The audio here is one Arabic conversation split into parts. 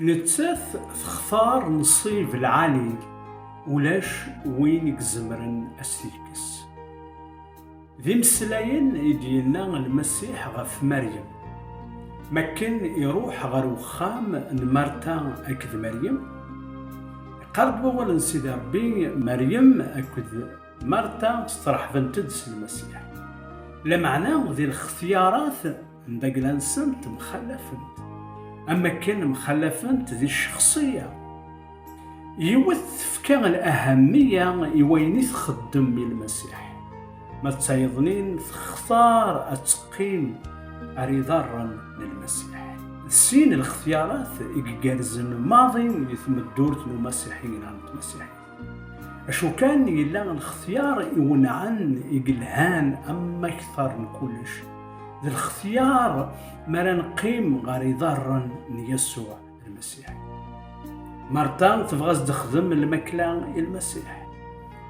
نتاث تختار نصيب العالي ولاش وين يكزمرن أستيكس. ذي مسلاين يدينا المسيح غف مريم، مكن يروح غير وخام نمرتا أكد مريم. قرب أولا سيدي ربي مريم أكد مرتا استراح بنتدس المسيح، لمعنى ذي الاختيارات ندق لنسنت مخلفنت، أما كان مخلفنت ذي الشخصية يوث كان الأهمية يويني تخدم بالمسيح. ما تايضنين تختار أتقيم أريضارا للمسيح. السين الاختيارات يقارزن ماضي يثم الدورة المسيحيين عن المسيحيين. أشو كان يلا الاختيار يونعن يقلهان أما أكثر من كلش. ذا الاختيار ما نقيم غير ضرا ليسوع المسيح. مرتان تبغى تخدم المكلا المسيح،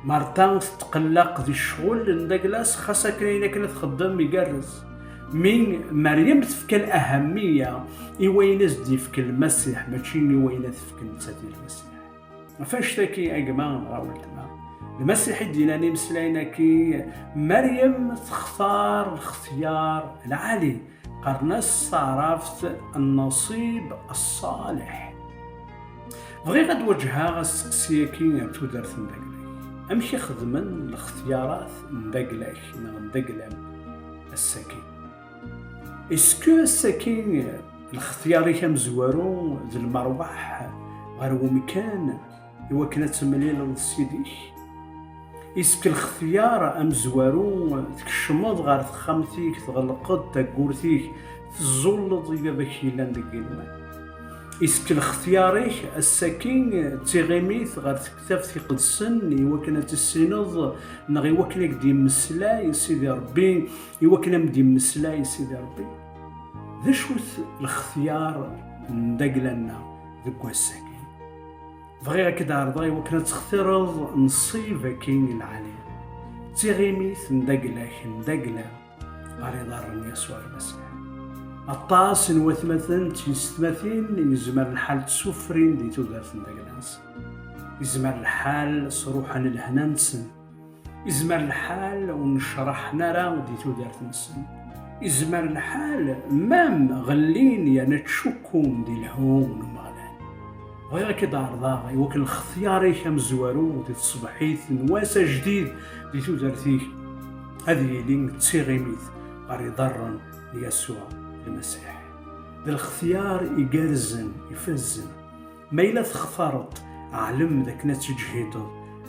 مرتان تتقلق ذي الشغل ندقلاس خاصة كاينه كنا تخدم يقرز. من مريم تفك الأهمية يوينز ديفك المسيح ماشي يوينز تفك نتاتي المسيح. فاش تاكي أجمع راولتنا المسيح يدينا مسلاينا كي مريم تختار الاختيار العالي، قرنس عرفت النصيب الصالح. بغي غد وجهها غسقسيا كي تودرت ندقلاك أمشي خدمن الاختيارات ندقلاك ندقلام السكين. اسكو السكين الاختياري كم زوارو ذي المروح غير ومكان يوكنا تمليل للسيديش. اسكو الاختيار ام زوارو تكشمض غير تخمتيك تغلقد تقورتيك تزول ضيبا بكيلا ندقلوان. اسكو الاختياري السكين تغيميث غير تكتافتي قدسن يوكنا تسينض نغي وكنا قديم مسلاي سيدي ربي يوكنا مديم مسلاي سيدي ربي. ذا شوث الاختيار ندقلنا ذكو السكين. بغي هكذا عرضاي وكنا تختارض نصيب كاين العالي تغيميث ندقلاك ندقلا غير دار يسوع المسيح. الطاس وثمثن تيستمثين يزمر الحال تسفرين دي تودرت ندقلانس، يزمر الحال صروحا الهنانسن، يزمر الحال ونشرح نرى دي تودرت نسن، يزمر الحال مام غلين يعني تشكون دي الهون ومغلان. غير كده عرضاغي وكل اختياري كم زوارو دي تصبحيث نواسة جديد دي تودرتيه هذه لين تسيغيميث غير ضرا ليسوع المسيح. ذا الاختيار يقارزن يفزن ما إلا تختارت أعلم ذاك نتجهيد،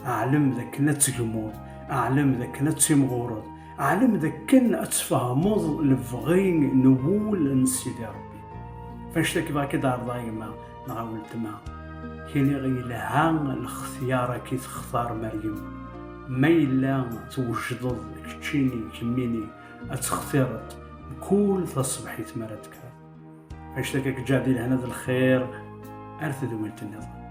أعلم ذاك نتجمود، أعلم ذاك نتمغورد، أعلم ذاك كن أتفهمض لفغين نقول نسيدي ربي. فاش تكبا كده عرضاي ما نعاول تما كاين غير لهان الاختيار كي تختار مريم ما إلا توجد كتشيني كميني أتختارت كل تصبحي تمرتك. فاش تكاك جادي لهنا الخير أرث ذو ملتنظر.